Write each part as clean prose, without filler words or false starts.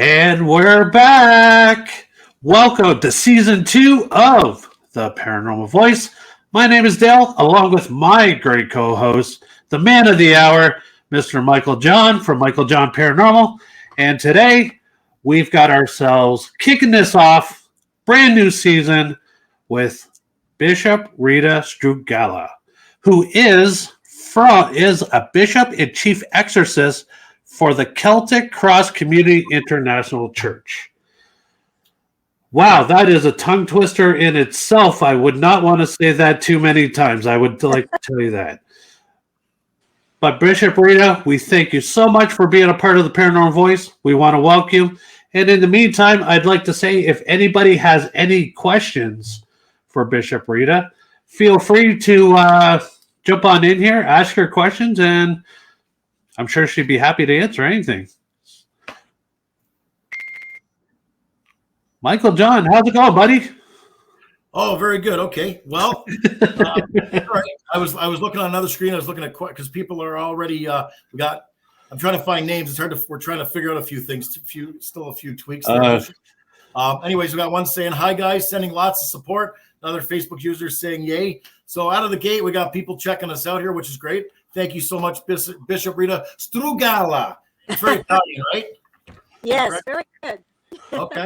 And we're back. Welcome to season 2 of The Paranormal Voice. My name is Dale, along with my great co-host, the man of the hour, Mr. Michael John from Michael John Paranormal. And today, we've got ourselves kicking this off, brand new season with Bishop Rita Strugala, who is a bishop and chief exorcist for the Celtic Cross Community International Church. Wow, that is a tongue twister in itself. I would not want to say that too many times. I would like to tell you that. But Bishop Rita, we thank you so much for being a part of the Paranormal Voice. We want to welcome you. And in the meantime, I'd like to say if anybody has any questions for Bishop Rita, feel free to jump on in here, ask her questions, and I'm sure she'd be happy to answer anything. Michael John, how's it going, buddy? Oh, very good. Okay. Well, all right. I was looking on another screen. I was looking at because people are already I'm trying to find names. It's hard to. We're trying to figure out a few things. Still a few tweaks. Anyways, we got one saying hi, guys, sending lots of support. Another Facebook user saying yay. So out of the gate, we got people checking us out here, which is great. Thank you so much, Bishop Rita Strugala. It's very Italian, right? Yes, right? Very good. Okay.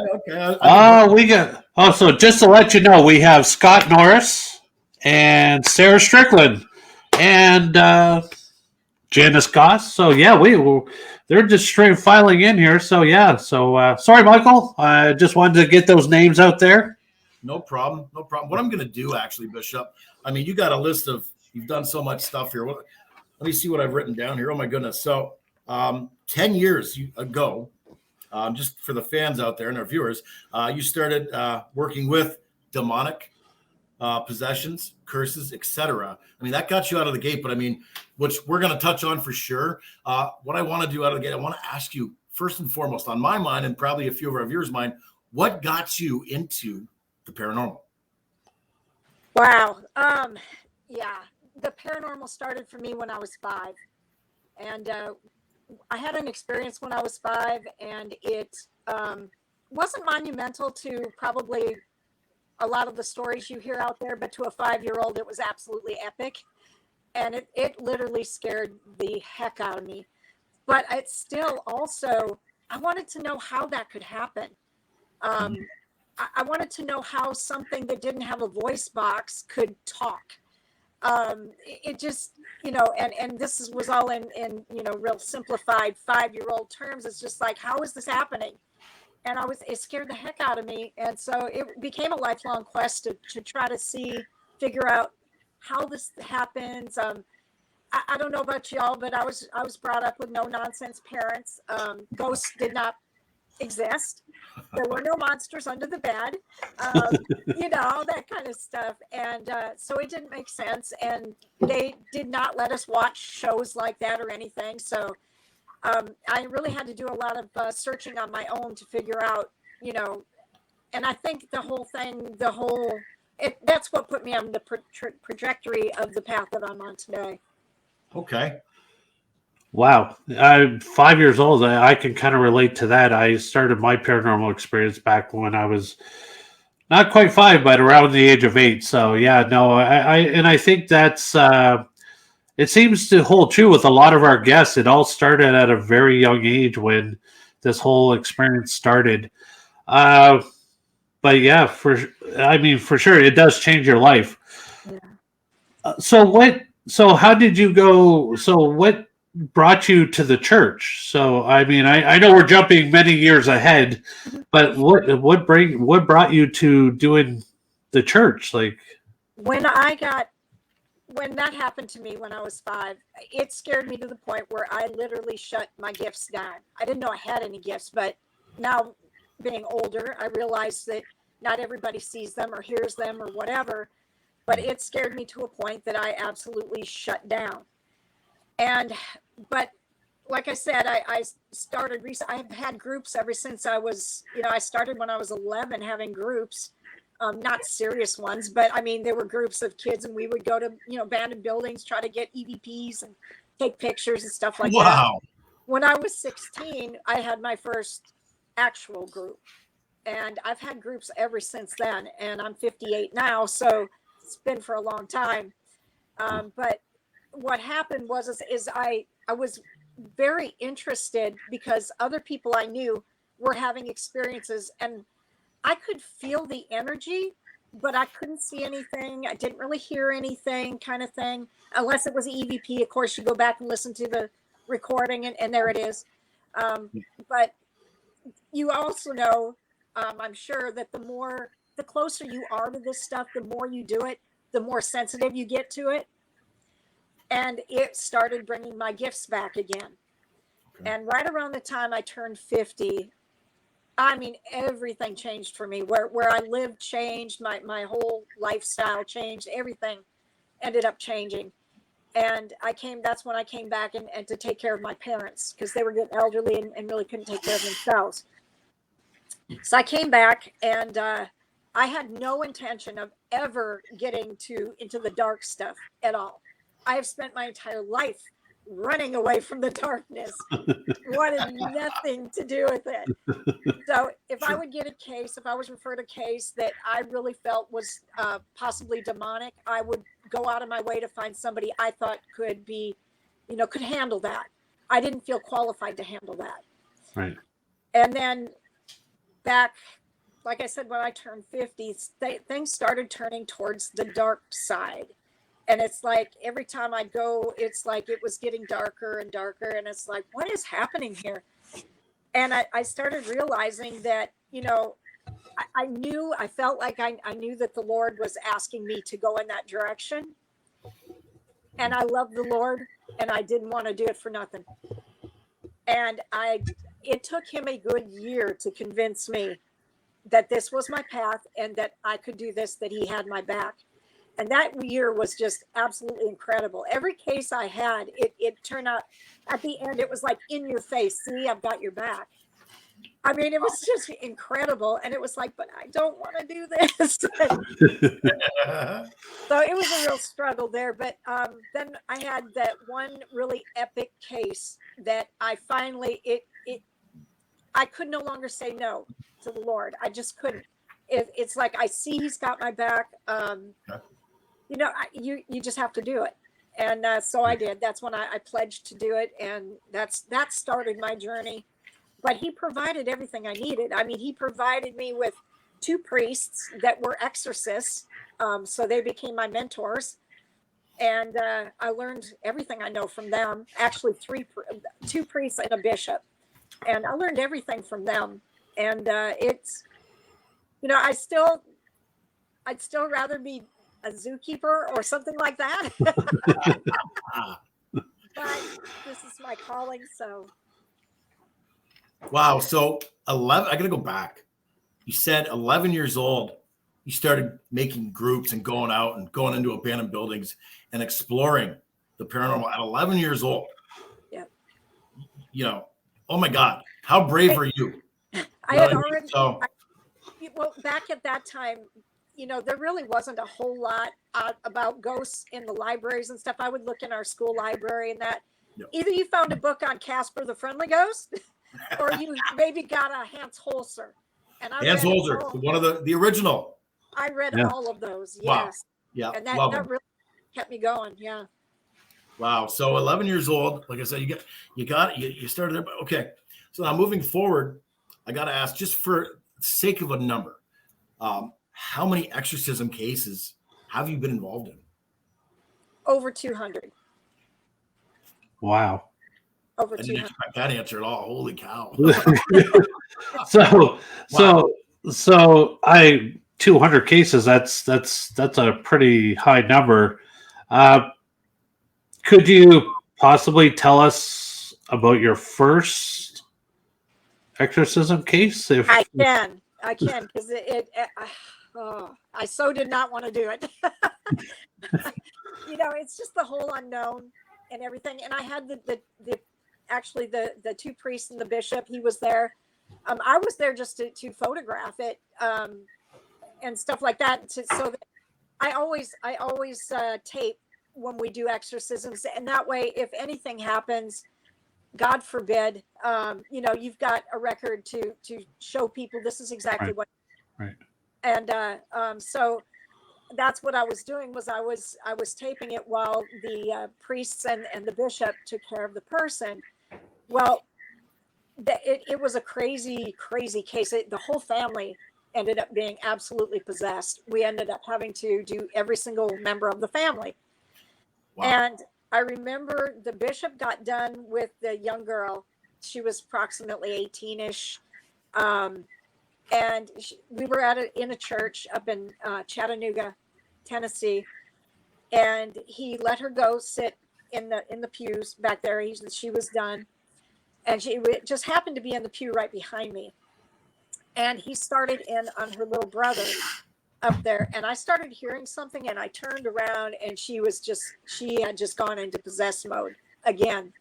So just to let you know, we have Scott Norris and Sarah Strickland and Janice Goss. So yeah, they're just straight filing in here. So yeah, sorry, Michael. I just wanted to get those names out there. No problem. What I'm going to do, actually, Bishop, I mean, you got a list of, you've done so much stuff here. Let me see what I've written down here. Oh, my goodness. So 10 years ago, just for the fans out there and our viewers, you started working with demonic possessions, curses, etc. I mean, that got you out of the gate, but I mean, which we're going to touch on for sure. What I want to do out of the gate, I want to ask you first and foremost, on my mind and probably a few of our viewers' mind, what got you into the paranormal? Wow. Yeah, the paranormal started for me when I was 5, and I had an experience when I was 5, and it wasn't monumental to probably a lot of the stories you hear out there, but to a 5-year-old, it was absolutely epic, and it literally scared the heck out of me. But it's still also, I wanted to know how that could happen. I wanted to know how something that didn't have a voice box could talk. It just, and this was all in real simplified 5-year-old terms. It's just like, how is this happening? And it scared the heck out of me. And so it became a lifelong quest to try to figure out how this happens. I don't know about y'all, but I was brought up with no nonsense parents. Ghosts did not exist. There were no monsters under the bed, that kind of stuff. And so it didn't make sense. And they did not let us watch shows like that or anything. So I really had to do a lot of searching on my own to figure out, and I think the whole thing, that's what put me on the trajectory of the path that I'm on today. Okay. Wow. I'm 5 years old. I can kind of relate to that. I started my paranormal experience back when I was not quite 5, but around the age of 8. So yeah, no, I think that's, it seems to hold true with a lot of our guests. It all started at a very young age when this whole experience started. But yeah, for sure, it does change your life. Yeah. So how did you go? So what brought you to the church? So I mean, I know we're jumping many years ahead, but what brought you to doing the church? Like when that happened to me when I was 5, it scared me to the point where I literally shut my gifts down. I didn't know I had any gifts, but now being older, I realized that not everybody sees them or hears them or whatever, but it scared me to a point that I absolutely shut down. But like I said, I started I've had groups ever since I was, I started when I was 11 having groups. Not serious ones, but I mean, there were groups of kids and we would go to, abandoned buildings, try to get EVPs and take pictures and stuff like that. Wow. When I was 16, I had my first actual group. And I've had groups ever since then. And I'm 58 now, so it's been for a long time. But what happened is I was very interested because other people I knew were having experiences, and I could feel the energy, but I couldn't see anything. I didn't really hear anything, kind of thing, unless it was EVP. Of course, you go back and listen to the recording, and there it is. But you also know, I'm sure that the closer you are to this stuff, the more you do it, the more sensitive you get to it. And it started bringing my gifts back again. Okay. And right around the time I turned 50, I mean, everything changed for me. Where I lived changed, my whole lifestyle changed, everything ended up changing. And that's when I came back and to take care of my parents, because they were getting elderly and really couldn't take care of themselves. So I came back, and I had no intention of ever getting into the dark stuff at all. I have spent my entire life running away from the darkness, wanted nothing to do with it. So if I would get a case, if I was referred a case that I really felt was possibly demonic, I would go out of my way to find somebody I thought could handle that. I didn't feel qualified to handle that. Right. And then back, like I said, when I turned 50, things started turning towards the dark side. And it's like every time I go, it's like it was getting darker and darker. And it's like, what is happening here? And I started realizing that, I felt like I knew that the Lord was asking me to go in that direction. And I love the Lord, and I didn't want to do it for nothing. And it took him a good year to convince me that this was my path and that I could do this, that he had my back. And that year was just absolutely incredible. Every case I had, it turned out at the end, it was like in your face. See, I've got your back. I mean, it was just incredible. And it was like, but I don't want to do this. So it was a real struggle there. But then I had that one really epic case that I finally, I could no longer say no to the Lord. I just couldn't. It's like, I see he's got my back. You just have to do it. And so I did. That's when I pledged to do it. And that started my journey. But he provided everything I needed. I mean, he provided me with 2 priests that were exorcists. So they became my mentors. And I learned everything I know from them. Actually, 2 priests and a bishop. And I learned everything from them. And it's, I'd still rather be a zookeeper or something like that. But this is my calling, so. Wow. So 11, I got to go back. You said 11 years old, you started making groups and going out and going into abandoned buildings and exploring the paranormal at 11 years old. Yeah. Oh my God, how brave are you? I had already, back at that time, there really wasn't a whole lot about ghosts in the libraries and stuff. I would look in our school library and that. Yep. Either you found a book on Casper the Friendly Ghost, or you maybe got a Hans Holzer. And Hans Holzer, one of the original. I read all of those. Yes. Wow. Yeah. And that really kept me going. Yeah. Wow. So 11 years old, like I said, you started there. Okay. So now moving forward, I got to ask, just for the sake of a number, how many exorcism cases have you been involved in? Over 200. Wow. Over I didn't expect that answer at all. Holy cow. So 200 cases, that's a pretty high number. Could you possibly tell us about your first exorcism case? I can because I so did not want to do it. It's just the whole unknown and everything. And I had the 2 priests and the bishop. He was there. I was there just to photograph it and stuff like that. So that I always tape when we do exorcisms, and that way, if anything happens, God forbid, you've got a record to show people this is exactly Right. what. Right. And so that's what I was doing, was I was taping it while the priests and the bishop took care of the person. Well, it was a crazy case. The whole family ended up being absolutely possessed. We ended up having to do every single member of the family. Wow. And I remember the bishop got done with the young girl. She was approximately 18-ish. And we were in a church up in Chattanooga, Tennessee. And he let her go sit in the pews back there. She was done. And she just happened to be in the pew right behind me. And he started in on her little brother up there. And I started hearing something, and I turned around, and she had just gone into possessed mode again.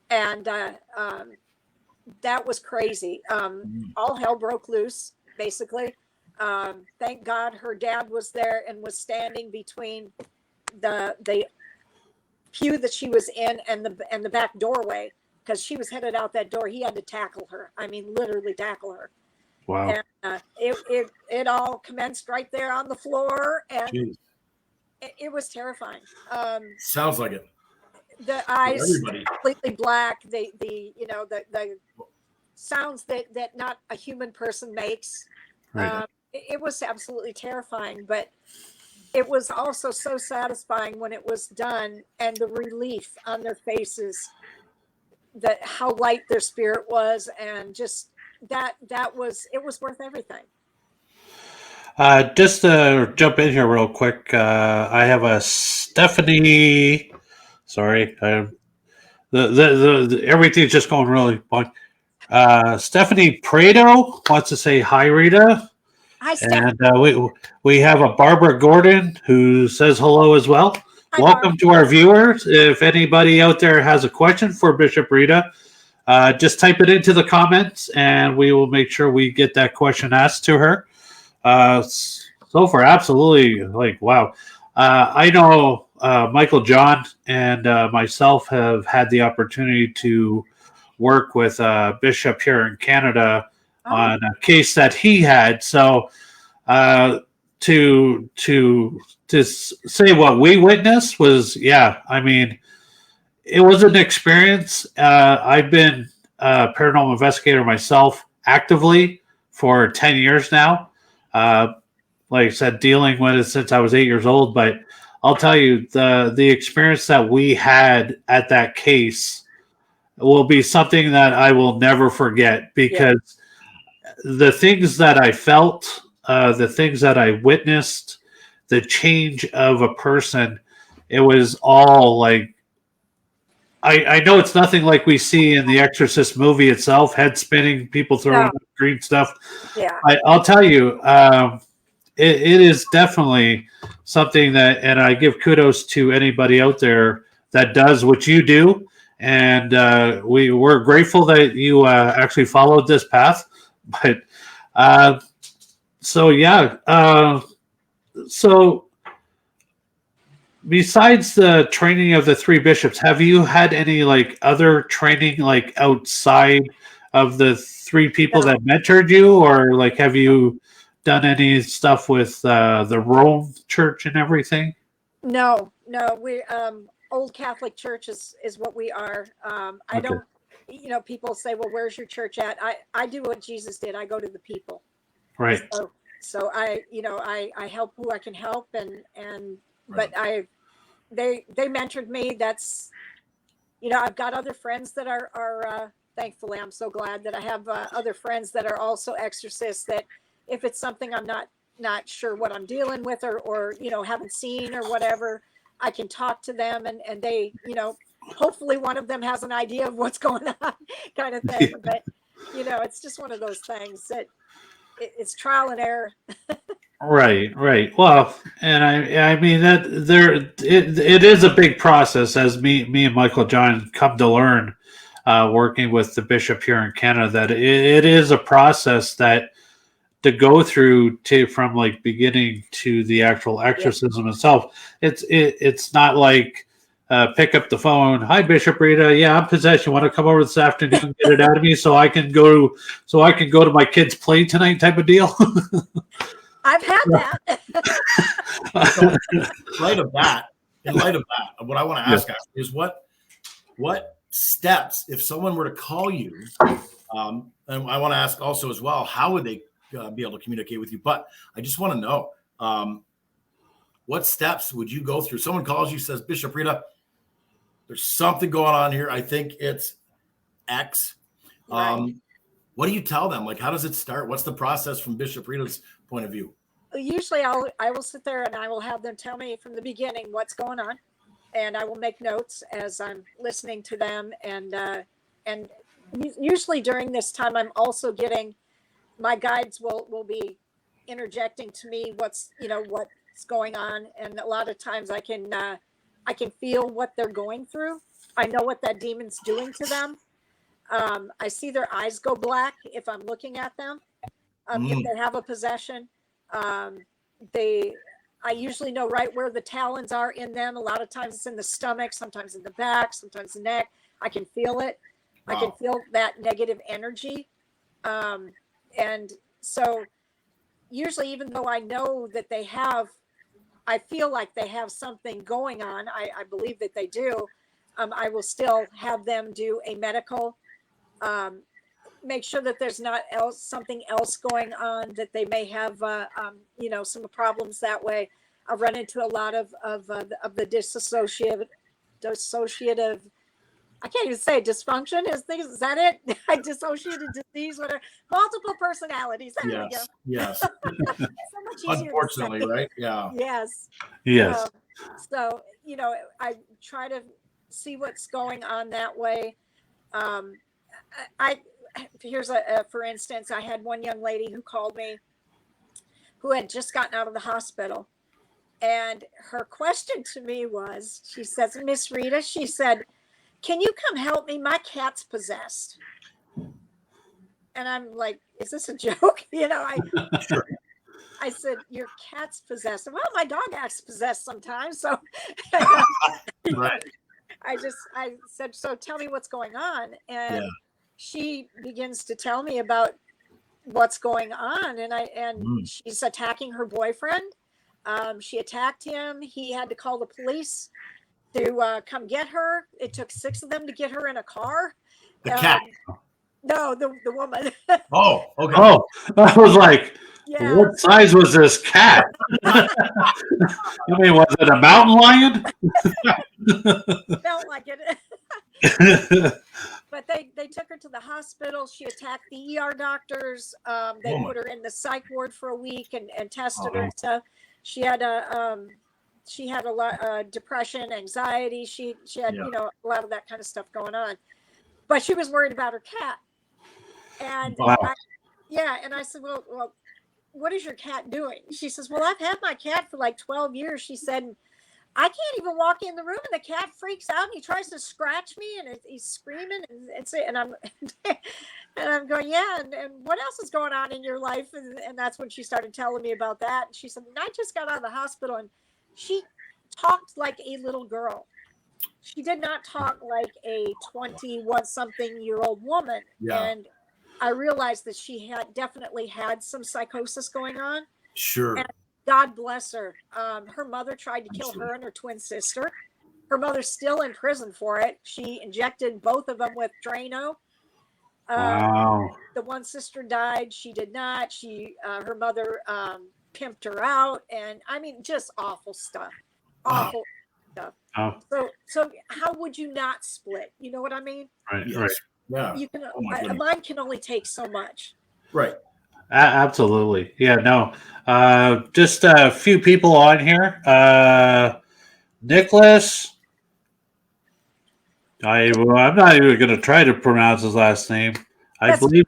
And that was crazy. All hell broke loose, basically. Thank God her dad was there and was standing between the pew that she was in and the back doorway, because she was headed out that door. He had to tackle her. I mean, literally tackle her. Wow. And it all commenced right there on the floor, and it was terrifying. Sounds like it. The eyes completely black. The sounds that not a human person makes. Right. It was absolutely terrifying, but it was also so satisfying when it was done, and the relief on their faces, that how light their spirit was, and just it was worth everything. Just to jump in here real quick, I have a Stephanie. Sorry, the everything's just going really fun. Stephanie Prado wants to say hi, Rita. Hi, Stephanie. And we have a Barbara Gordon who says hello as well. Hi, welcome to our viewers. If anybody out there has a question for Bishop Rita, just type it into the comments, and we will make sure we get that question asked to her. So far, absolutely, like, wow. I know Michael John and myself have had the opportunity to work with Bishop here in Canada on a case that he had. So to say what we witnessed was, yeah, I mean, it was an experience. I've been a paranormal investigator myself actively for 10 years now. Like I said, dealing with it since I was 8 years old. But I'll tell you, the experience that we had at that case will be something that I will never forget, because the things that I felt, the things that I witnessed, the change of a person, it was all like, I know it's nothing like we see in the Exorcist movie itself, head spinning, people throwing green stuff. Yeah. I'll tell you, it is definitely something that, and I give kudos to anybody out there that does what you do. And we're grateful that you actually followed this path. But so besides the training of the three bishops, have you had any like other training like outside of the three people that mentored you, or like have you done any stuff with the Rome Church and everything? No, we Old Catholic Church is what we are. I don't, people say, well, where's your church at? I do what Jesus did. I go to the people. Right. So I help who I can help, but they mentored me. That's, I've got other friends that are thankfully, I'm so glad that I have other friends that are also exorcists, that if it's something I'm not sure what I'm dealing with, or haven't seen or whatever, I can talk to them, and they, hopefully one of them has an idea of what's going on, kind of thing. But it's just one of those things that it's trial and error. Right. Well, and I mean that it is a big process, as me and Michael John come to learn, working with the bishop here in Canada, that it is a process that to go through from like beginning to the actual exorcism itself. It's not like pick up the phone. Hi, Bishop Rita. Yeah, I'm possessed. You want to come over this afternoon and get it out of me so I can go to my kid's play tonight type of deal? I've had that. So, in light of that, what I want to ask actually is what steps, if someone were to call you, and I want to ask also as well, how would they be able to communicate with you? But I just want to know, what steps would you go through? Someone calls you, says, Bishop Rita, there's something going on here. I think it's X. Right. What do you tell them? Like, how does it start? What's the process from Bishop Rita's point of view? Usually I will sit there and I will have them tell me from the beginning what's going on, and I will make notes as I'm listening to them. And usually during this time, I'm also getting, my guides will be interjecting to me what's going on. And a lot of times I can feel what they're going through. I know what that demon's doing to them. I see their eyes go black if I'm looking at them. If they have a possession, I usually know right where the talons are in them. A lot of times it's in the stomach, sometimes in the back, sometimes the neck. I can feel it. Wow. I can feel that negative energy. And so usually, even though I know that I feel like they have something going on, I believe that they do, I will still have them do a medical, make sure that there's not something else going on, that they may have, some problems that way. I've run into a lot of the dissociative, I can't even say dysfunction. Is that it? Dissociative disease, whatever. Multiple personalities. There we go. Yes. So much easier. Unfortunately, right? Yeah. Yes. Yes. So I try to see what's going on that way. Here's for instance, I had one young lady who called me who had just gotten out of the hospital. And her question to me was, she says, Miss Rita, she said, can you come help me? My cat's possessed. And I'm like, is this a joke? Sure. I said, your cat's possessed. Well, my dog acts possessed sometimes. So Right. I said, so tell me what's going on. And she begins to tell me about what's going on. And she's attacking her boyfriend. She attacked him. He had to call the police to come get her. It took 6 of them to get her in a car. The cat? No, the woman. Oh, okay. Oh, I was like, what size was this cat? I mean, was it a mountain lion? Felt like it. But they took her to the hospital. She attacked the ER doctors. They put her in the psych ward for a week and tested her and stuff. She had a lot of depression, anxiety. She had, a lot of that kind of stuff going on. But she was worried about her cat. And and I said, well, what is your cat doing? She says, well, I've had my cat for like 12 years. She said, I can't even walk in the room and the cat freaks out and he tries to scratch me and he's screaming and I'm and I'm going, and what else is going on in your life? And that's when she started telling me about that. And she said, I just got out of the hospital, and she talked like a little girl. She did not talk like a 21-something-year-old woman. Yeah. And I realized that she had definitely had some psychosis going on. Sure. And God bless her. Her mother tried to kill her and her twin sister. Her mother's still in prison for it. She injected both of them with Drano. Wow. The one sister died. She did not. Her mother pimped her out, and I mean, just awful stuff. Awful stuff. Oh. So how would you not split? You know what I mean? Right. Yes. Right. Yeah. You can. A mind can only take so much. Right. Absolutely. Yeah. No. Just a few people on here. Nicholas. I'm not even going to try to pronounce his last name. Believe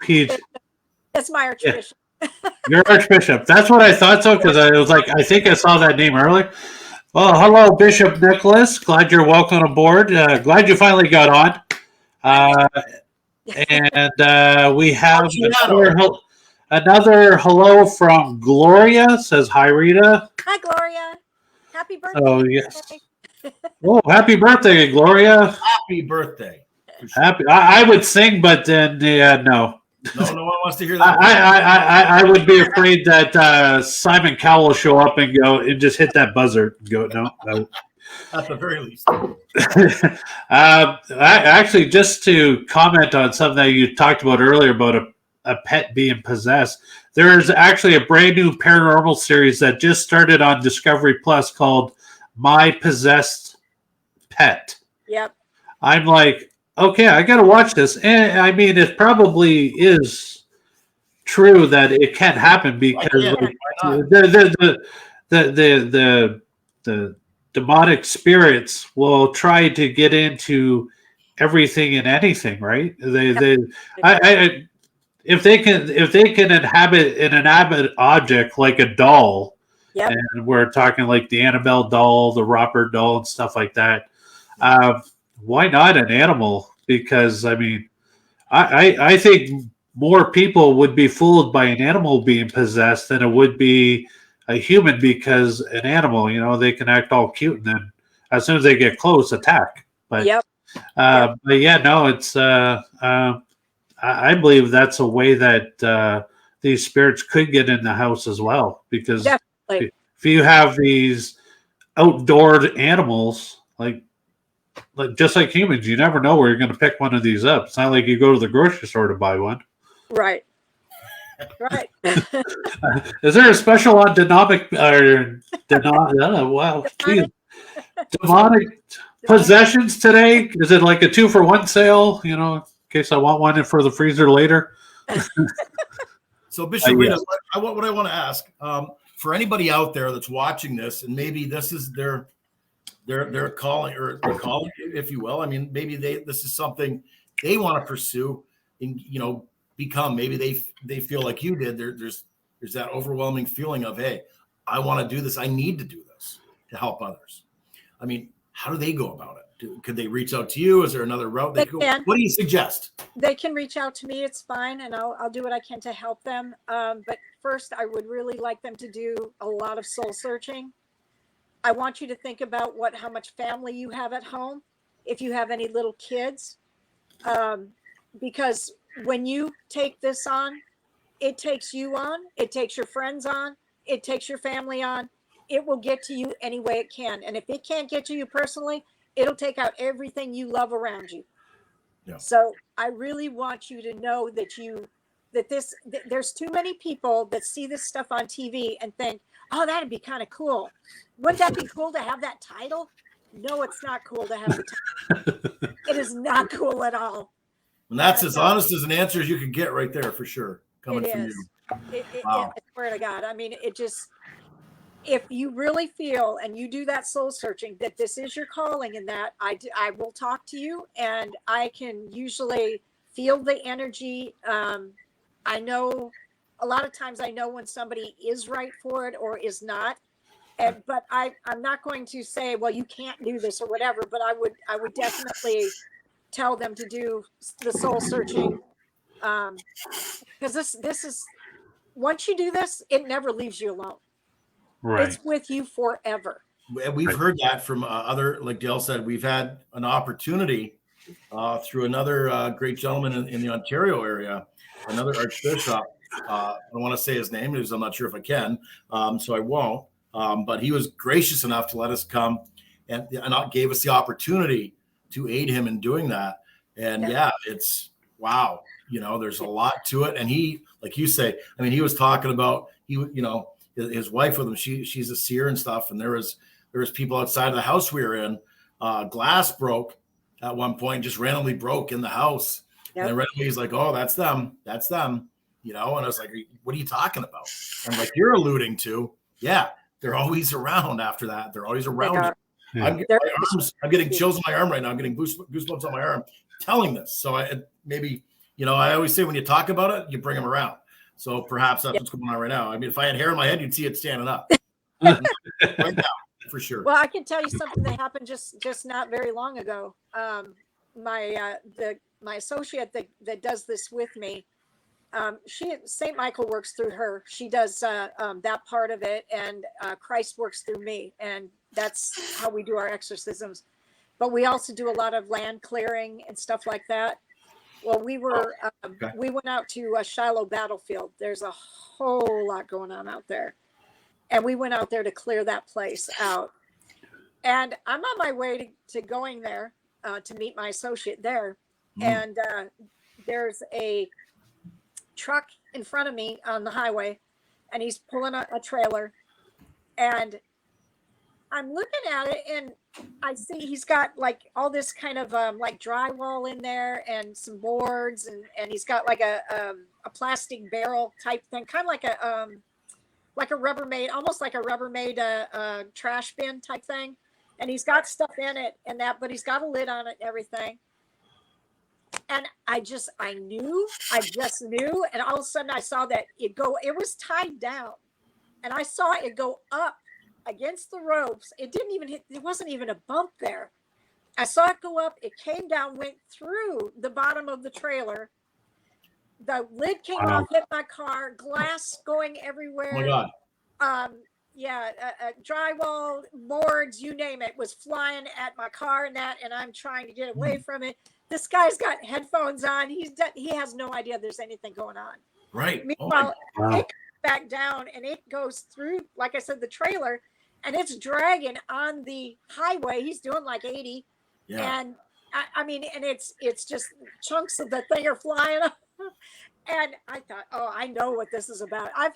That's my Archbishop. Yeah. Your Archbishop. That's what I thought so, because I was like, I think I saw that name earlier. Well, hello, Bishop Nicholas. Glad you're welcome aboard. Glad you finally got on. And we have another hello from Gloria. Says, hi, Rita. Hi, Gloria. Happy birthday. Oh, yes. Oh, happy birthday, Gloria! Happy birthday. For sure. Happy. I would sing, but then no. No one wants to hear I, that. I would be afraid that Simon Cowell will show up and go and just hit that buzzer and go no. At the very least. Actually, just to comment on something that you talked about earlier about a pet being possessed, there's actually a brand new paranormal series that just started on Discovery Plus called My Possessed Pet. Yep. I'm like, okay, I got to watch this. And I mean, it probably is true that it can't happen because like, the demonic spirits will try to get into everything and anything, right? If they can inhabit an inanimate object like a doll, Yep. and we're talking like the Annabelle doll, the Roper doll, and stuff like that. Why not an animal? Because I mean, I think more people would be fooled by an animal being possessed than it would be a human, because an animal, they can act all cute and then as soon as they get close, attack. But Yep. but yeah, no, it's I believe that's a way that these spirits could get in the house as well, because Definitely. if you have these outdoor animals, like just like humans, you never know where you're going to pick one of these up. It's not like you go to the grocery store to buy one. Right. Right. Is there a special on demonic or wow, geez. Demonic possessions today? Is it like a 2-for-1 sale? In case I want one for the freezer later. So Bishop Rita, yes. what I want to ask, for anybody out there that's watching this, and maybe this is their calling, or their calling, if you will. I mean, maybe this is something they want to pursue and become. Maybe they feel like you did. There's that overwhelming feeling of, hey, I want to do this. I need to do this to help others. I mean, how do they go about it? Could they reach out to you? Is there another route they go? What do you suggest? They can reach out to me. It's fine, and I'll do what I can to help them. But first, I would really like them to do a lot of soul searching. I want you to think about how much family you have at home, if you have any little kids, because when you take this on, it takes you on, it takes your friends on, it takes your family on. It will get to you any way it can. And if it can't get to you personally, it'll take out everything you love around you. Yeah. So I really want you to know that there's too many people that see this stuff on TV and think, oh, that'd be kind of cool. Wouldn't that be cool to have that title? No, it's not cool to have the title. It is not cool at all. And that's as honest as an answer as you can get right there, for sure. Coming from you. I swear to God. I mean, if you really feel and you do that soul searching that this is your calling, and that I will talk to you, and I can usually feel the energy. I know a lot of times I know when somebody is right for it or is not. But I'm not going to say, well, you can't do this or whatever, but I would definitely tell them to do the soul searching. Because this is, once you do this, it never leaves you alone. Right. It's with you forever. We've heard that from other, like Dale said, we've had an opportunity through another great gentleman in the Ontario area, another archbishop. I don't want to say his name because I'm not sure if I can, so I won't. But he was gracious enough to let us come and gave us the opportunity to aid him in doing that. And it's wow. There's a lot to it. And he, like you say, I mean, he was talking about, his wife with him, she's a seer and stuff. And there was people outside of the house we were in, glass broke at one point, just randomly broke in the house. Yep. And randomly he's like, oh, that's them. And I was like, what are you talking about? And like you're alluding to, they're always around after that. They're always around. Yeah. I'm getting chills on my arm right now. I'm getting goosebumps on my arm telling this. So I always say when you talk about it, you bring them around. So perhaps that's what's going on right now. I mean, if I had hair in my head, you'd see it standing up. Right now, for sure. Well, I can tell you something that happened just not very long ago. My associate that does this with me, St. Michael works through her. She does that part of it, and Christ works through me. And That's how we do our exorcisms. But we also do a lot of land clearing and stuff like that. Well, we went out to Shiloh Battlefield. There's a whole lot going on out there. And we went out there to clear that place out. And I'm on my way to going there to meet my associate there. And there's a truck in front of me on the highway, and he's pulling a trailer. And I'm looking at it, and I see he's got like all this kind of like drywall in there and some boards, and he's got like a plastic barrel type thing, kind of like a Rubbermaid, almost like a Rubbermaid trash bin type thing. And he's got stuff in it and that, but he's got a lid on it and everything. And I just knew, and all of a sudden I saw that it was tied down, and I saw it go up against the ropes. It didn't even hit, there wasn't even a bump there. I saw it go up, it came down, went through the bottom of the trailer. The lid came off, hit my car, glass going everywhere. Oh my God. Drywall, boards, you name it, was flying at my car and I'm trying to get away from it. This guy's got headphones on. He has no idea there's anything going on. Right. Meanwhile, it comes back down and it goes through, like I said, the trailer, and it's dragging on the highway. He's doing like 80. Yeah. And I mean, and it's just chunks of the thing are flying up. And I thought, I know what this is about. I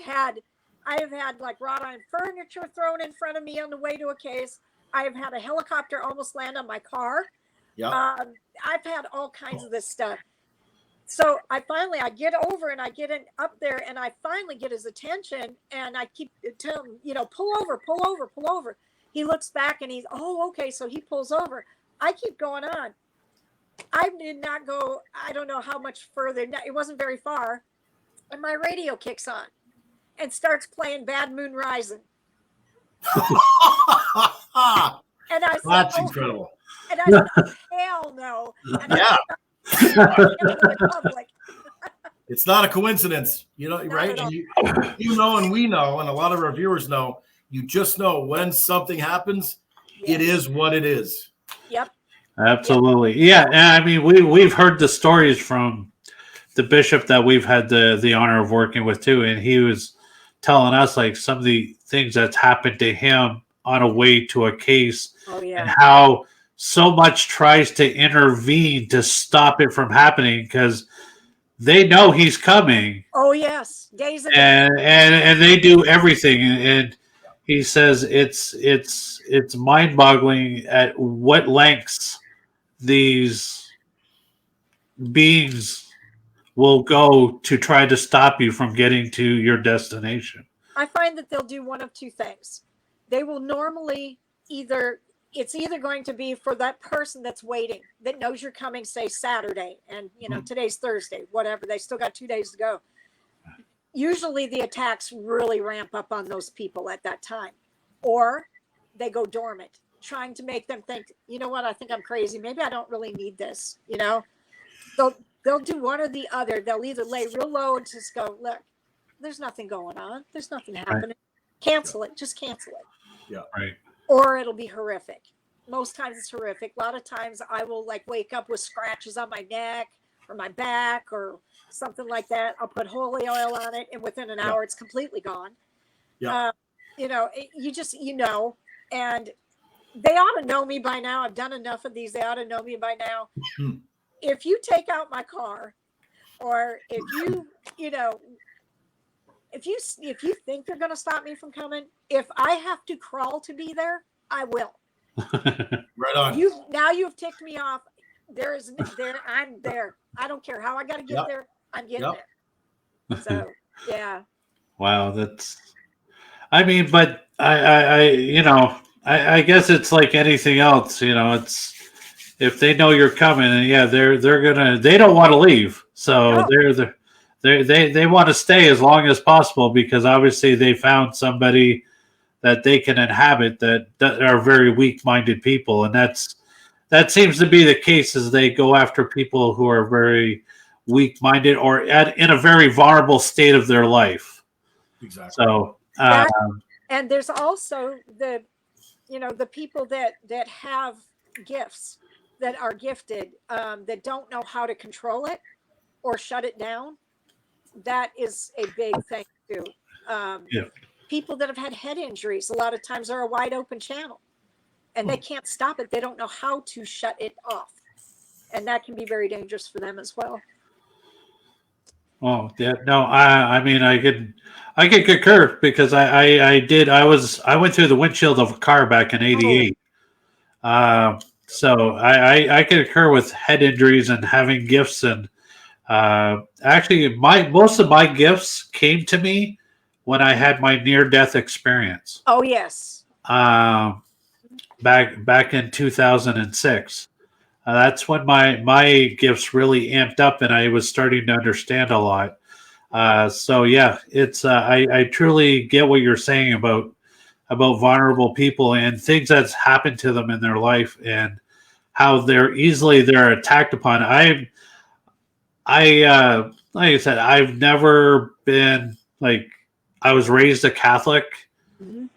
have had like wrought iron furniture thrown in front of me on the way to a case. I have had a helicopter almost land on my car. Yeah. I've had all kinds of this stuff. So I get over and I get in up there, and I finally get his attention, and I keep telling him, pull over. He looks back and he's, okay. So he pulls over. I keep going on. I did not go, I don't know how much further. It wasn't very far. And my radio kicks on and starts playing Bad Moon Rising. And I said, that's incredible. And I said, hell no. And It's not a coincidence, right? And you know, and we know, and a lot of our viewers know, you just know when something happens, it is what it is. Yep. Absolutely. Yeah. And I mean, we've heard the stories from the bishop that we've had the honor of working with too. And he was telling us like some of the things that's happened to him on a way to a case, and how so much tries to intervene to stop it from happening because they know he's coming. Oh yes, days and they do everything. And he says it's mind-boggling at what lengths these beings will go to try to stop you from getting to your destination. I find that they'll do one of two things. They will normally it's either going to be for that person that's waiting, that knows you're coming, say Saturday, and today's Thursday, whatever, they still got 2 days to go. Usually the attacks really ramp up on those people at that time, or they go dormant, trying to make them think, you know what, I think I'm crazy. Maybe I don't really need this. They'll do one or the other. They'll either lay real low and just go, look, there's nothing going on. There's nothing happening. Right. Cancel it. Just cancel it. Yeah. Right. Or it'll be horrific. Most times it's horrific. A lot of times I will wake up with scratches on my neck or my back or something like that. I'll put holy oil on it, and within an hour it's completely gone. Yeah. And they ought to know me by now. I've done enough of these. They ought to know me by now. If you take out my car, or if if you think they're going to stop me from coming, if I have to crawl to be there, I will. Right on. You've ticked me off. I'm there. I don't care how I got to get there. I'm getting there. So, yeah. Wow. I guess it's like anything else, it's, if they know you're coming, and they don't want to leave. So they want to stay as long as possible, because obviously they found somebody that they can inhabit that are very weak-minded people. And that seems to be the case, as they go after people who are very weak-minded or in a very vulnerable state of their life. Exactly. So, and there's also the people that have gifts, that are gifted, that don't know how to control it or shut it down, that is a big thing too. Um, Yeah. People that have had head injuries, a lot of times are a wide open channel and they can't stop it. They don't know how to shut it off. And that can be very dangerous for them as well. Oh, yeah. No, I mean, I could concur because I went through the windshield of a car back in Oh, '88. So I can occur with head injuries and having gifts, and actually my most of my gifts came to me when I had my near death experience. oh yes. Um, back in 2006. That's when my gifts really amped up, and I was starting to understand a lot. So yeah, it's I truly get what you're saying about vulnerable people and things that's happened to them in their life and how they're attacked upon. I like I said, I've never been like I was raised a Catholic, Mhm.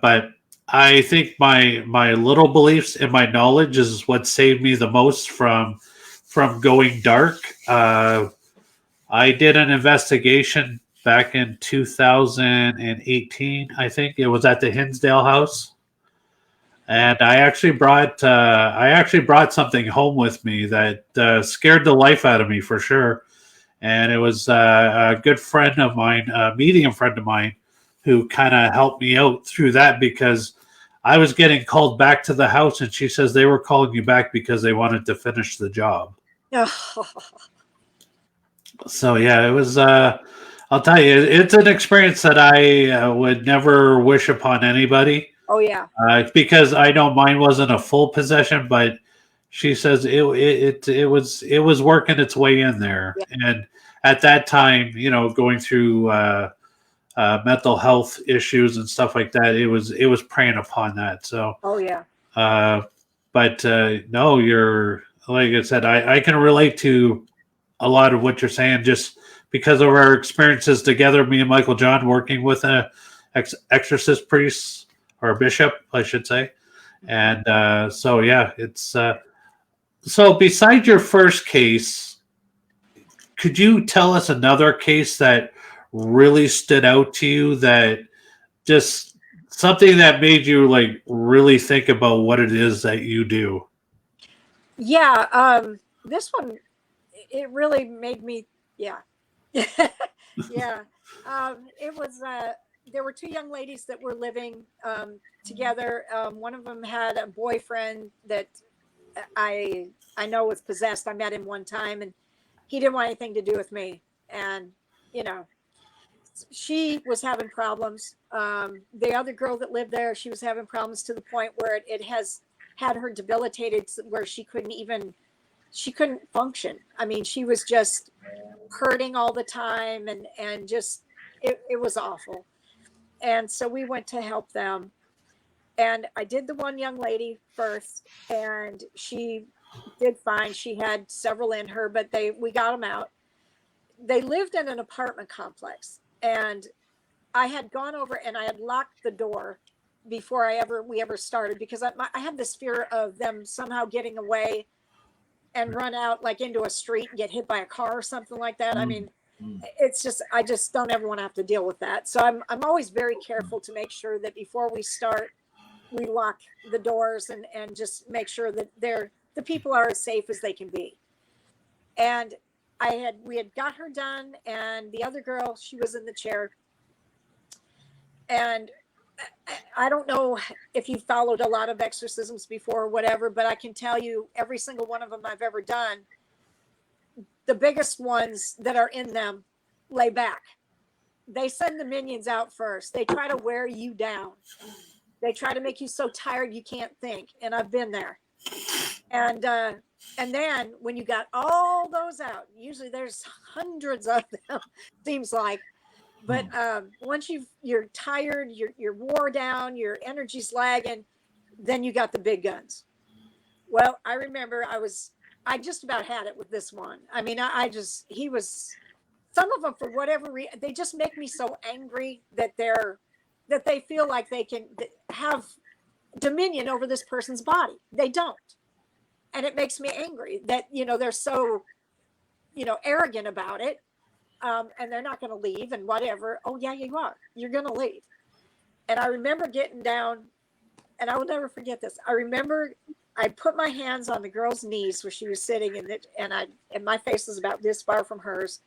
but I think my little beliefs and my knowledge is what saved me the most from going dark. I did an investigation back in 2018. I think it was at the Hinsdale House, and I actually brought something home with me that scared the life out of me for sure. And it was a good friend of mine, a medium friend of mine, who kind of helped me out through that because I was getting called back to the house, and she says they were calling you back because they wanted to finish the job. So yeah, it was. I'll tell you, it's an experience that I would never wish upon anybody. Oh yeah. Because I know mine wasn't a full possession, but she says it was working its way in there, Yeah. and at that time, going through mental health issues and stuff like that, it was preying upon that. So, Oh yeah. uh, but no, you're like I said, I can relate to a lot of what you're saying just because of our experiences together, me and Michael John working with a exorcist priest or a bishop, I should say. And so, yeah, it's so beside your first case, could you tell us another case that really stood out to you that just something that made you like really think about what it is that you do? Yeah. This one, it really made me, yeah. Yeah. It was, there were two young ladies that were living together. One of them had a boyfriend that I know was possessed. I met him one time and he didn't want anything to do with me. And, you know, she was having problems. The other girl that lived there, she was having problems to the point where it has had her debilitated where she couldn't function. I mean, she was just hurting all the time and just it was awful. And so we went to help them. And I did the one young lady first, and she did fine. She had several in her, but we got them out. They lived in an apartment complex, and I had gone over and I had locked the door before we ever started because I had this fear of them somehow getting away and run out like into a street and get hit by a car or something like that. I mean, it's just I just don't ever want to have to deal with that. So I'm always very careful to make sure that before we start, we lock the doors and just make sure that the people are as safe as they can be. And we had got her done, and the other girl, she was in the chair. And I don't know if you followed a lot of exorcisms before or whatever, but I can tell you every single one of them I've ever done, the biggest ones that are in them lay back. They send the minions out first. They try to wear you down. They try to make you so tired you can't think. And I've been there. And then when you got all those out, usually there's hundreds of them, seems like. But once you're tired, you're wore down, your energy's lagging, then you got the big guns. Well, I remember I just about had it with this one. I mean, he was, some of them for whatever reason, they just make me so angry that they feel like they can have dominion over this person's body. They don't. And it makes me angry that, they're so, arrogant about it. And they're not going to leave and whatever. Oh, yeah, you are. You're going to leave. And I remember getting down, and I will never forget this. I remember I put my hands on the girl's knees where she was sitting, and my face was about this far from hers.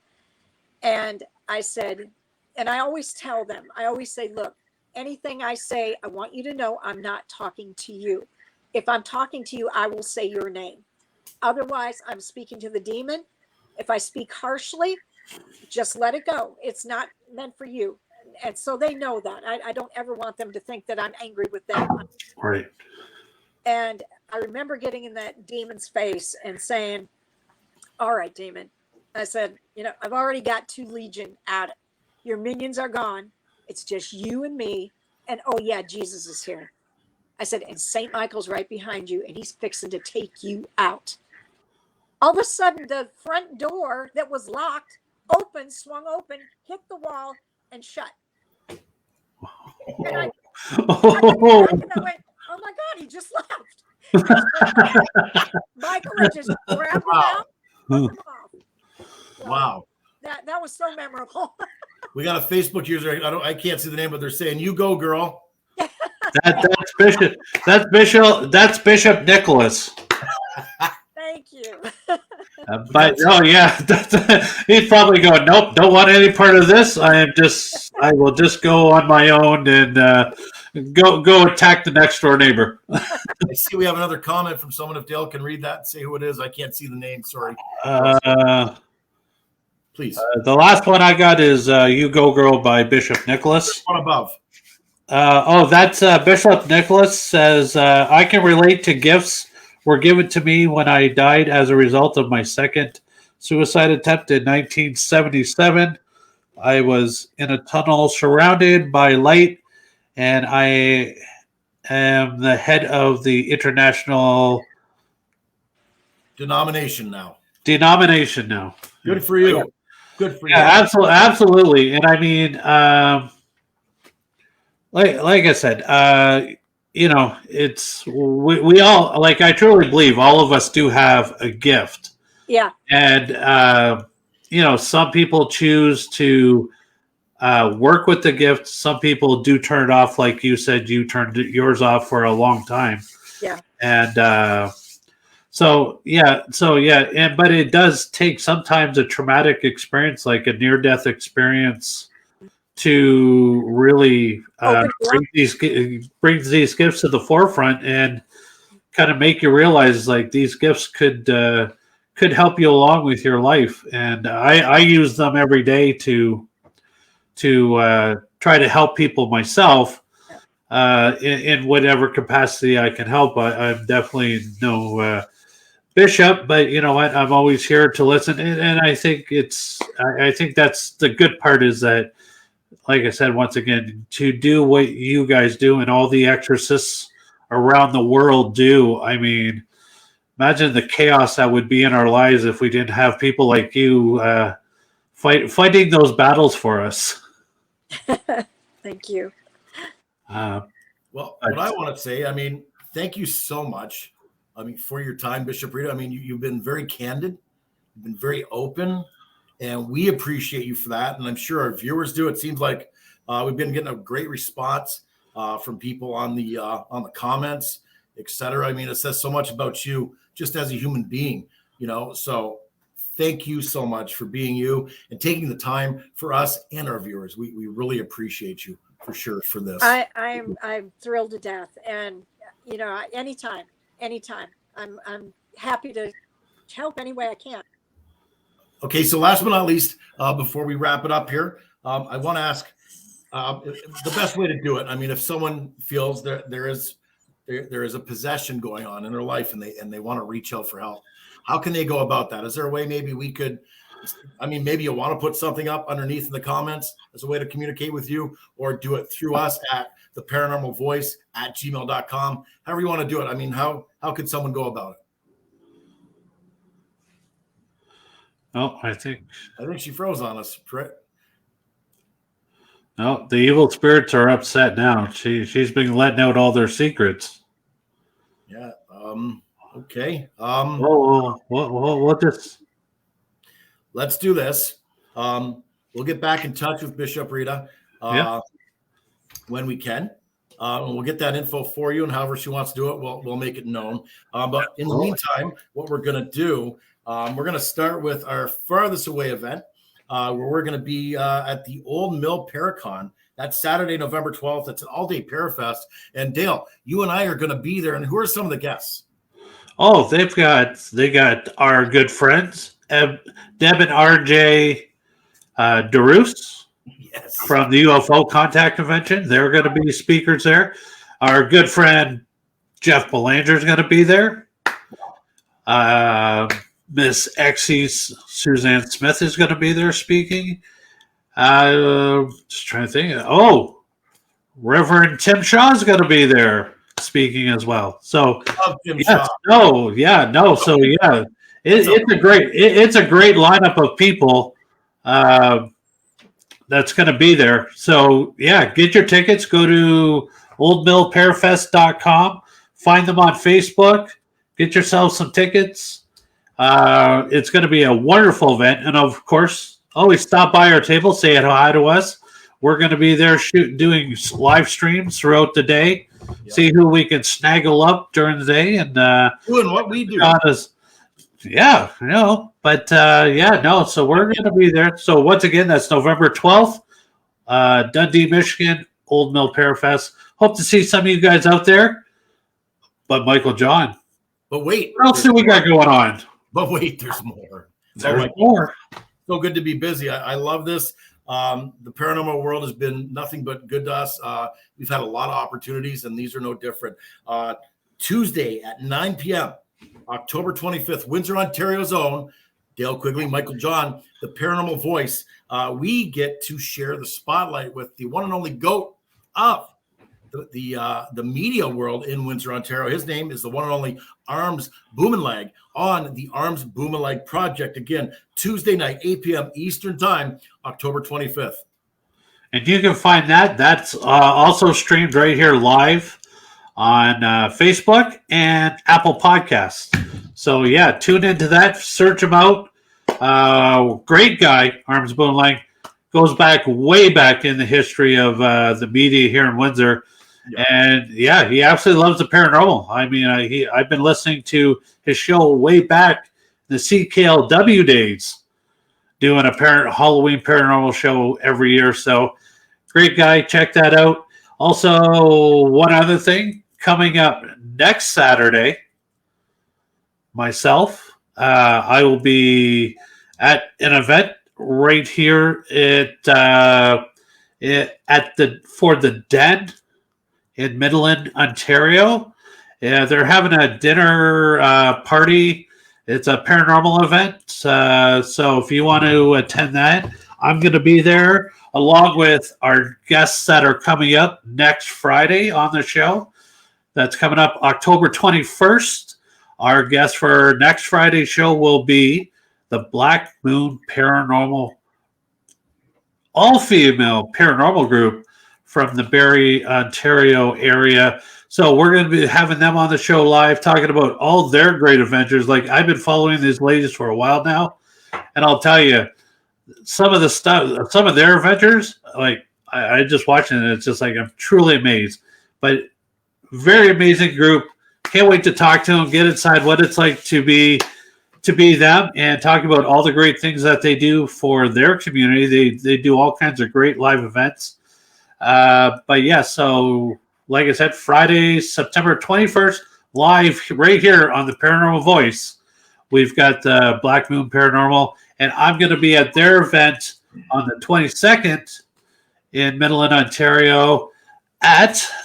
And I said, and I always tell them, I always say, look, anything I say, I want you to know I'm not talking to you. If I'm talking to you, I will say your name. Otherwise, I'm speaking to the demon. If I speak harshly, just let it go. It's not meant for you. And so they know that. I don't ever want them to think that I'm angry with them. Right. And I remember getting in that demon's face and saying, all right, demon. I said, I've already got 2 legion at it. Your minions are gone. It's just you and me. And oh yeah, Jesus is here. I said, and St. Michael's right behind you, and he's fixing to take you out. All of a sudden, the front door that was locked swung open, hit the wall, and shut. And I went, oh my God, he just left. Michael had just grabbed him out, took him off. So Wow. That was so memorable. We got a Facebook user. I can't see the name, but they're saying, "You go, girl." That's Bishop. That's Bishop Nicholas. Thank you. But oh yeah, he's probably going. Nope, don't want any part of this. I will just go on my own and go attack the next door neighbor. I see we have another comment from someone. If Dale can read that and say who it is, I can't see the name. Sorry. Please. The last one I got is "You Go Girl" by Bishop Nicholas. One above. That's Bishop Nicholas says, I can relate to gifts were given to me when I died as a result of my second suicide attempt in 1977. I was in a tunnel surrounded by light, and I am the head of the international Denomination now. Good for you. Good for you. Yeah, absolutely. And I mean, like I said, it's we all, like, I truly believe all of us do have a gift. Yeah. And some people choose to work with the gift. Some people do turn it off, like you said. You turned yours off for a long time. Yeah. And but it does take sometimes a traumatic experience, like a near-death experience, to really bring these gifts to the forefront and kind of make you realize, like, these gifts could help you along with your life. And I use them every day to try to help people myself in whatever capacity I can help. I'm definitely no bishop, but you know what? I'm always here to listen, and I think I think that's the good part, is that, like I said, once again, to do what you guys do and all the exorcists around the world do. I mean, imagine the chaos that would be in our lives if we didn't have people like you fighting those battles for us. Thank you. Well, what I want to say, I mean, thank you so much. I mean, for your time, Bishop Rita. I mean, you've been very candid, you've been very open, and we appreciate you for that. And I'm sure our viewers do. It seems like we've been getting a great response from people on the comments, etc. I mean, it says so much about you just as a human being, So thank you so much for being you and taking the time for us and our viewers. We really appreciate you for sure for this. I'm thrilled to death, and anytime. I'm happy to help any way I can. Okay, so last but not least, before we wrap it up here, I want to ask the best way to do it. I mean, if someone feels there is a possession going on in their life and they want to reach out for help, how can they go about that? Is there a way maybe we could? I mean, maybe you want to put something up underneath in the comments as a way to communicate with you, or do it through us at theparanormalvoice@gmail.com. However you want to do it. I mean, how could someone go about it? Oh, I think she froze on us, right? No, the evil spirits are upset now. She's been letting out all their secrets. Yeah. Okay. What this? Let's do this. We'll get back in touch with Bishop Rita when we can. And we'll get that info for you, and however she wants to do it, we'll make it known. But in the meantime, what we're going to do, we're going to start with our farthest away event, where we're going to be at the Old Mill Paracon. That's Saturday, November 12th. It's an all-day Parafest. And Dale, you and I are going to be there. And who are some of the guests? Oh, they got our good friends, Deb and RJ DeRoos. Yes. From the UFO Contact Convention. They're going to be speakers there. Our good friend Jeff Belanger is going to be there. Miss Exie's Suzanne Smith is going to be there speaking. Just trying to think. Oh, Reverend Tim Shaw is going to be there speaking as well. So, it's a great lineup of people. That's going to be there. So, get your tickets. Go to oldmillparafest.com. Find them on Facebook. Get yourself some tickets. It's going to be a wonderful event. And, of course, always stop by our table. Say hi to us. We're going to be there doing live streams throughout the day. Yep. See who we can snaggle up during the day. And doing what we do. So we're going to be there. So once again, that's November 12th, Dundee, Michigan, Old Mill Parafest. Hope to see some of you guys out there. But John. But wait. What else do we got going on? But wait, there's more. There's more. So good to be busy. I love this. The paranormal world has been nothing but good to us. We've had a lot of opportunities, and these are no different. Tuesday at 9 p.m., October 25th, Windsor, Ontario's own Dale Quigley, Michael John, the Paranormal Voice. We get to share the spotlight with the one and only GOAT of the media world in Windsor, Ontario. His name is the one and only Arms Boomenlag on the Arms Boomenlag Project. Again, Tuesday night, 8 p.m. Eastern Time, October 25th. And you can find that. That's also streamed right here live on Facebook and Apple Podcasts. So, tune into that. Search him out. Great guy, Arms Boomenlag. Goes back way back in the history of the media here in Windsor. Yeah. And he absolutely loves the paranormal. I mean, I've been listening to his show way back the CKLW days, doing a Halloween paranormal show every year. So great guy. Check that out. Also, one other thing coming up next Saturday, myself, I will be at an event right here for the Den in Midland, Ontario. They're having a dinner party. It's a paranormal event. So if you want to attend that, I'm going to be there along with our guests that are coming up next Friday on the show. That's coming up October 21st. Our guest for next Friday's show will be the Black Moon Paranormal, all-female paranormal group from the Barrie, Ontario area. So we're going to be having them on the show live, talking about all their great adventures. Like, I've been following these ladies for a while now, and I'll tell you, some of their adventures, like, I just watching it, it's just like I'm truly amazed. But very amazing group. Can't wait to talk to them, get inside what it's like to be them, and talk about all the great things that they do for their community. They do all kinds of great live events. So like I said, Friday, September 21st, live right here on the Paranormal Voice. We've got the Black Moon Paranormal, and I'm going to be at their event on the 22nd in Midland, Ontario.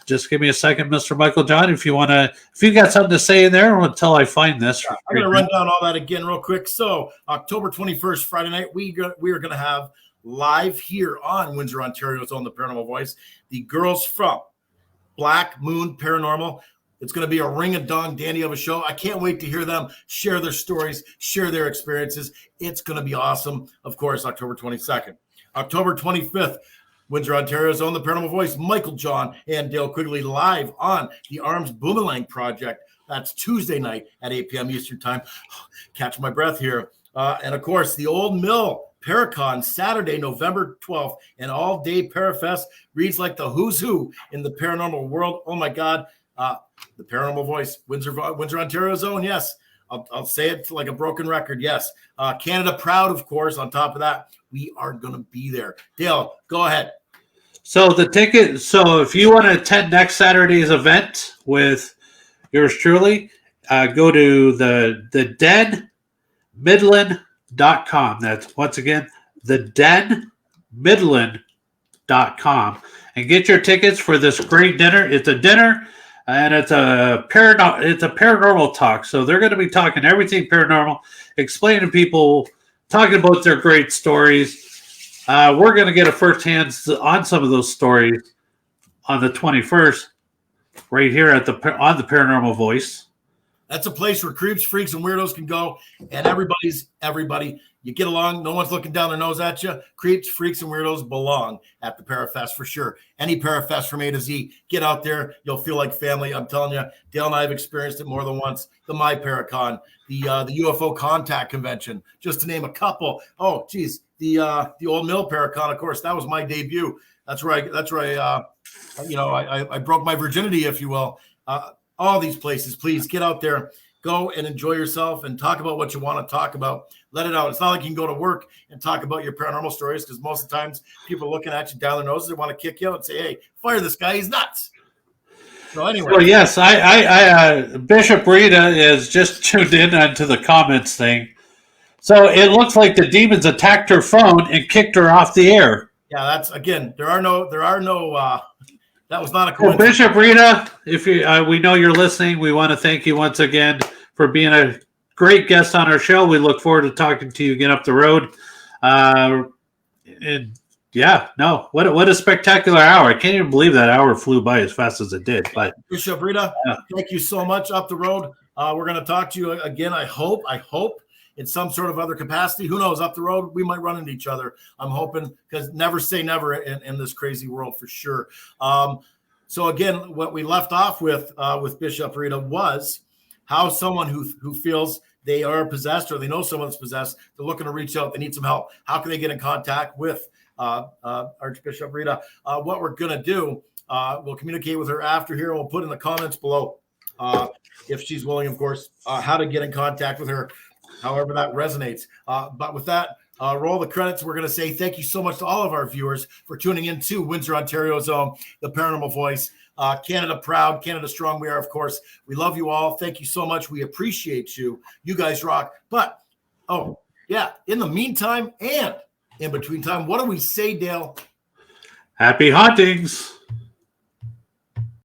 Just give me a second, Mr. Michael John, if you got something to say in there until I find this. I'm going to run down all that again real quick. So October 21st, Friday night, we are going to have live here on Windsor, Ontario's own The Paranormal Voice, the girls from Black Moon Paranormal. It's going to be a ring-a-dong dandy of a show. I can't wait to hear them share their stories, share their experiences. It's going to be awesome. Of course, October 22nd. October 25th, Windsor, Ontario's own The Paranormal Voice, Michael John and Dale Quigley live on the Arms Boomerang Project. That's Tuesday night at 8 p.m. Eastern Time. Catch my breath here. And, of course, the Old Mill Paracon, Saturday, November 12th, an all-day Parafest. Reads like the who's who in the paranormal world. Oh, my God. The Paranormal Voice, Windsor, Ontario's own, yes. I'll say it like a broken record, yes. Canada proud, of course, on top of that. We are going to be there. Dale, go ahead. So the ticket, so if you want to attend next Saturday's event with yours truly, go to the denmidland.com. That's once again, the denmidland.com, and get your tickets for this great dinner. It's a dinner and it's a paranormal talk. So they're going to be talking everything paranormal, explaining to people, talking about their great stories. We're going to get a first hand on some of those stories on the 21st, right here on the Paranormal Voice. That's a place where creeps, freaks, and weirdos can go, and everybody. You get along. No one's looking down their nose at you. Creeps, freaks, and weirdos belong at the Parafest for sure. Any Parafest from A to Z. Get out there. You'll feel like family. I'm telling you, Dale and I have experienced it more than once. The My Paracon, the UFO Contact Convention, just to name a couple. Oh, geez, the Old Mill Paracon, of course, that was my debut. That's where I broke my virginity, if you will. All these places, please get out there, go and enjoy yourself and talk about what you want to talk about. Let it out. It's not like you can go to work and talk about your paranormal stories, because most of the times people are looking at you down their noses. They want to kick you out and say, hey, fire this guy. He's nuts. So anyway. Well, yes, I Bishop Rita is just tuned in onto the comments thing. So it looks like the demons attacked her phone and kicked her off the air. Yeah, that's, again, there are no that was not a Well, coincidence. Bishop Rita, if you, we know you're listening, we want to thank you once again for being a great guest on our show. We look forward to talking to you again up the road. And yeah, no, what a spectacular hour! I can't even believe that hour flew by as fast as it did. But Bishop Rita, thank you so much. Up the road, we're going to talk to you again. I hope in some sort of other capacity. Who knows? Up the road, we might run into each other. I'm hoping, because never say never in this crazy world, for sure. So again, what we left off with Bishop Rita was how someone who feels they are possessed, or they know someone's possessed, they're looking to reach out, they need some help. How can they get in contact with Archbishop Rita? What we're going to do, we'll communicate with her after here. We'll put in the comments below, if she's willing, of course, how to get in contact with her, however that resonates. But with that, roll the credits. We're going to say thank you so much to all of our viewers for tuning in to Windsor, Ontario's own The Paranormal Voice. Canada proud, Canada strong. We are, of course. We love you all. Thank you so much. We appreciate you. You guys rock. But, oh, yeah, in the meantime and in between time, what do we say, Dale? happy hauntings.